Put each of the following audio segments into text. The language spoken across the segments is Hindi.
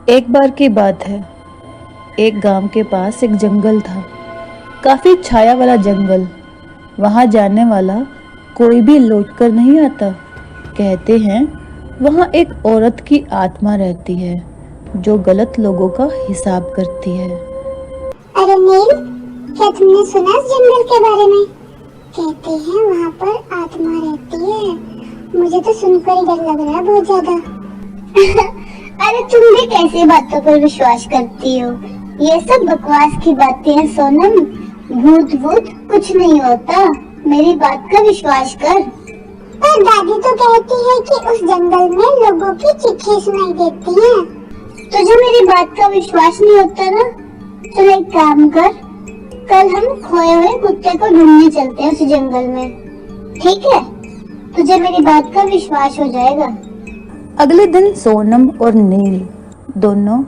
एक बार की बात है। एक गांव के पास एक जंगल था। काफी छाया वाला जंगल। वहां जाने वाला कोई भी लौटकर नहीं आता। कहते हैं वहां एक औरत की आत्मा रहती है जो गलत लोगों का हिसाब करती है। अरे नील, क्या तुमने सुना इस जंगल के बारे में? कहते हैं वहाँ पर आत्मा रहती है। मुझे तो सुनकर ही डर लग रहा है बहुत ज्यादा। अरे तुम भी कैसी बातों पर विश्वास करती हो? ये सब बकवास की बातें हैं सोनम। भूत भूत कुछ नहीं होता, मेरी बात का विश्वास कर। पर दादी तो कहती है कि उस जंगल में लोगों की चीखें सुनाई देती हैं। तुझे मेरी बात का विश्वास नहीं होता ना? तो एक काम कर, कल हम खोए हुए कुत्ते को ढूंढने चलते हैं उस जंगल में, ठीक है? तुझे मेरी बात का विश्वास हो जाएगा। अगले दिन सोनम और नील दोनों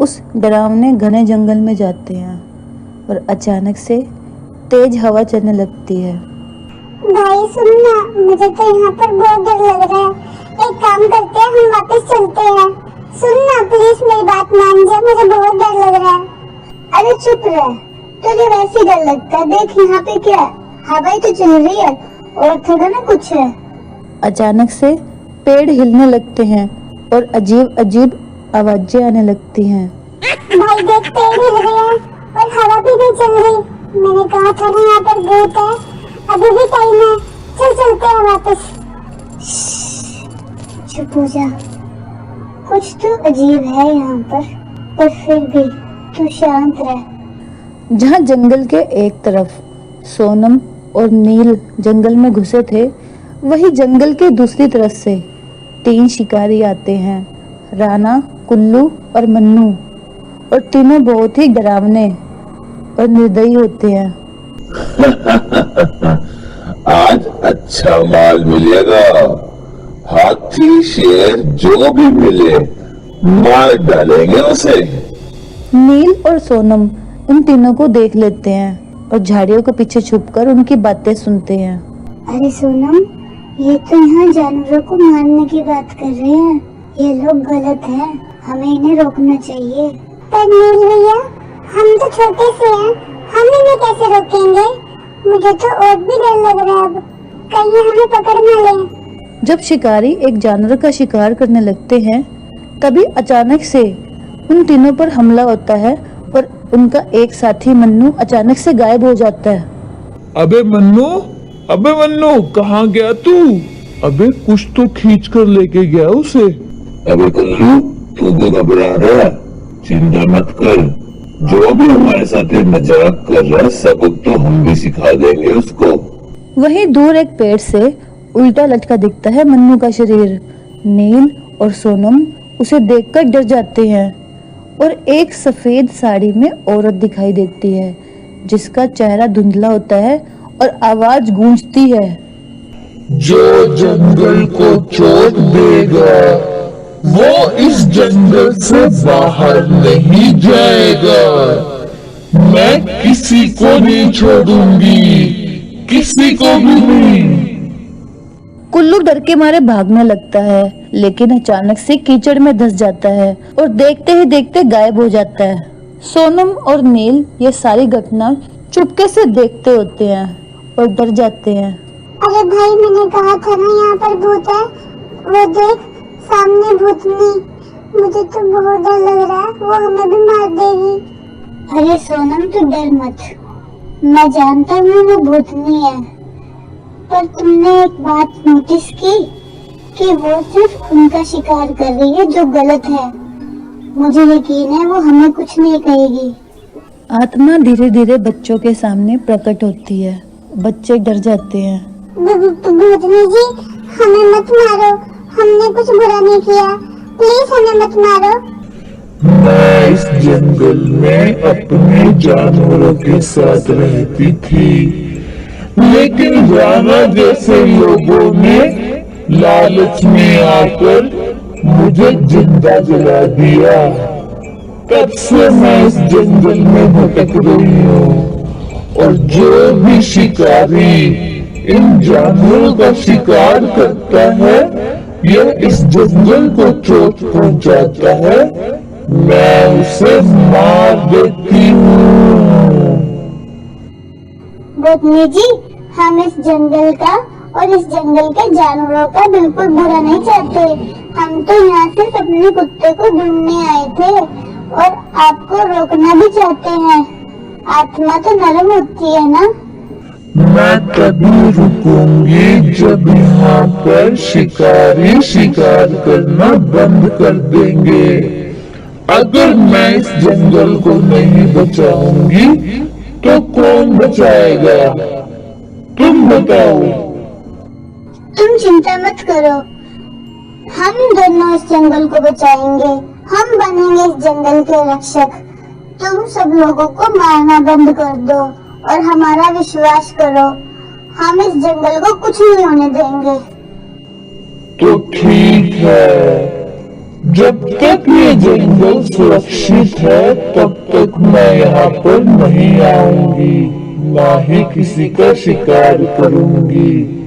उस डरावने घने जंगल में जाते हैं और अचानक से तेज हवा चलने लगती है। भाई सुनना, मुझे तो यहाँ पर बहुत डर लग रहा है। एक काम करते हैं, हम वापस चलते हैं। सुनना प्लीज, मेरी बात मान जा, मुझे बहुत डर लग रहा है। अरे चुप रह, तुझे वैसे डर लगता है। देख यहाँ पे क्या है, हवा ही तो चल रही है और थोड़ा ना कुछ है। अचानक से पेड़ हिलने लगते हैं और अजीब अजीब आवाजें आने लगती हैं। भाई देख, पेड़ हिल रहे हैं और हवा भी नहीं चल रही। मैंने कहा था ना यहाँ पर भूत है। अभी भी टाइम है, चल चलते हैं वापस। चुप हो जा, कुछ तो अजीब है यहाँ पर फिर भी तू शांत रह। जहाँ जंगल के एक तरफ सोनम और नील जंगल में घुसे थे, वही जंगल के दूसरी तरफ से 3 शिकारी आते हैं, राणा, कुल्लू और मन्नू। और तीनों बहुत ही डरावने और निर्दयी होते हैं। आज अच्छा माल मिलेगा। हाथी शेर जो भी मिले मार डालेंगे उसे। नील और सोनम उन तीनों को देख लेते हैं और झाड़ियों के पीछे छुपकर उनकी बातें सुनते हैं। अरे सोनम, ये तो यहाँ जानवरों को मारने की बात कर रहे हैं। ये लोग गलत हैं, हमें इन्हें रोकना चाहिए। पर नील भैया, हम तो छोटे से हैं, हम इन्हें कैसे रोकेंगे? मुझे तो और भी डर लग रहा है। अब कहीं हमें पकड़ न लें। जब शिकारी एक जानवर का शिकार करने लगते हैं, तभी अचानक से उन तीनों पर हमला होता है और उनका एक साथी मन्नू अचानक से गायब हो जाता है। अबे मन्नू कहाँ गया तू? अबे कुछ तो खींच कर लेके गया उसे। अबे कुल्लू, तू भी घबरा रहा है? चिंता मत कर, जो भी हमारे साथ मजाक कर रहा है सबक तो हम भी सिखा देंगे उसको। वहीं दूर एक पेड़ से उल्टा लटका दिखता है मन्नू का शरीर। नील और सोनम उसे देखकर डर जाते हैं और एक सफेद साड़ी में औरत दिखाई देती है जिसका चेहरा धुंधला होता है और आवाज गूंजती है, जो जंगल को चोट देगा वो इस जंगल से बाहर नहीं जाएगा। मैं किसी को नहीं छोड़ूंगी, किसी को भी नहीं। कुल्लू डर के मारे भागने लगता है, लेकिन अचानक से कीचड़ में धंस जाता है और देखते ही देखते गायब हो जाता है। सोनम और नील ये सारी घटना चुपके से देखते होते हैं और डर जाते हैं। अरे भाई, मैंने कहा था ना यहाँ पर भूत है। वो देख, सामने भूतनी। मुझे तो बहुत डर लग रहा है, वो हमें भी मार देगी। अरे सोनम, तू डर मत, मैं जानता हूँ वो भूतनी है। पर तुमने एक बात नोटिस की कि वो सिर्फ उनका शिकार कर रही है जो गलत है। मुझे यकीन है वो हमें कुछ नहीं कहेगी। आत्मा धीरे धीरे बच्चों के सामने प्रकट होती है। बच्चे डर जाते हैं। भूतनी जी, हमें मत मारो, हमने कुछ बुरा नहीं किया, प्लीज हमें मत मारो। मैं इस जंगल में अपने जानवरों के साथ रहती थी, लेकिन राणा जैसे लोगों ने लालच में आकर मुझे जिंदा जला दिया। तब से मैं इस जंगल में भटक रही हूँ और जो भी शिकारी इन जानवरों का शिकार करता है, यह इस जंगल को चोट पहुंचाता है, मैं उसे मार देती हूँ। भूतनी जी, हम इस जंगल का और इस जंगल के जानवरों का बिल्कुल बुरा नहीं चाहते। हम तो यहाँ सिर्फ अपने कुत्ते को ढूंढने आए थे और आपको रोकना भी चाहते हैं। आत्मा तो नरम होती है ना। मैं तभी रुकूंगी जब यहाँ पर शिकारी शिकार करना बंद कर देंगे। अगर मैं इस जंगल को नहीं बचाऊंगी तो कौन बचाएगा? तुम बताओ। तुम चिंता मत करो, हम दोनों इस जंगल को बचाएंगे। हम बनेंगे इस जंगल के रक्षक। तुम सब लोगों को मारना बंद कर दो और हमारा विश्वास करो। हम इस जंगल को कुछ नहीं होने देंगे। तो ठीक है, जब तक ये जंगल सुरक्षित है तब तक मैं यहाँ पर नहीं आऊंगी, ना ही किसी का शिकार करूंगी।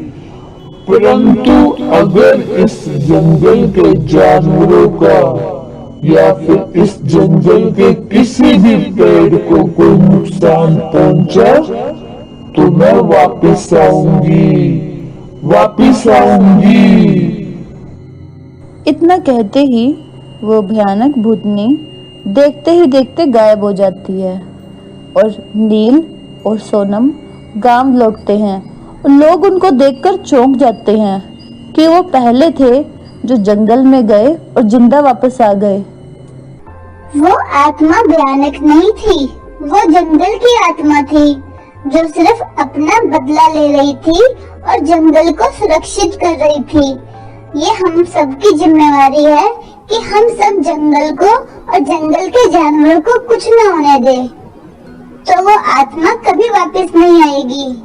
परंतु अगर इस जंगल के जानवरों का या फिर इस जंगल के किसी भी पेड़ को कोई नुकसान पहुंचा तो मैं वापस आऊंगी। इतना कहते ही वो भयानक भूतनी देखते ही देखते गायब हो जाती है और नील और सोनम गांव लौटते हैं। लोग उनको देखकर चौंक जाते हैं कि वो पहले थे जो जंगल में गए और जिंदा वापस आ गए। वो आत्मा भयानक नहीं थी, वो जंगल की आत्मा थी जो सिर्फ अपना बदला ले रही थी और जंगल को सुरक्षित कर रही थी। ये हम सब की जिम्मेवारी है कि हम सब जंगल को और जंगल के जानवरों को कुछ न होने दे, तो वो आत्मा कभी वापस नहीं आएगी।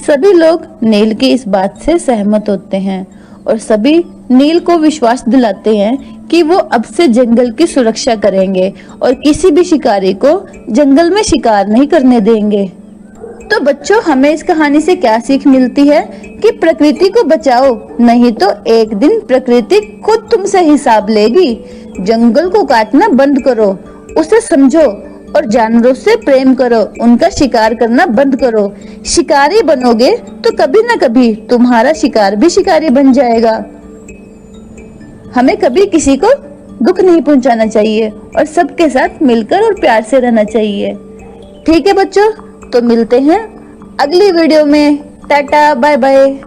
सभी लोग नील की इस बात से सहमत होते हैं और सभी नील को विश्वास दिलाते हैं कि वो अब से जंगल की सुरक्षा करेंगे और किसी भी शिकारी को जंगल में शिकार नहीं करने देंगे। तो बच्चों, हमें इस कहानी से क्या सीख मिलती है कि प्रकृति को बचाओ, नहीं तो एक दिन प्रकृति खुद तुमसे हिसाब लेगी। जंगल को काटना बंद करो, उसे समझो और जानवरों से प्रेम करो, उनका शिकार करना बंद करो। शिकारी बनोगे तो कभी न कभी तुम्हारा शिकार भी शिकारी बन जाएगा। हमें कभी किसी को दुख नहीं पहुंचाना चाहिए और सबके साथ मिलकर और प्यार से रहना चाहिए। ठीक है बच्चों, तो मिलते हैं अगली वीडियो में। Tata, bye bye.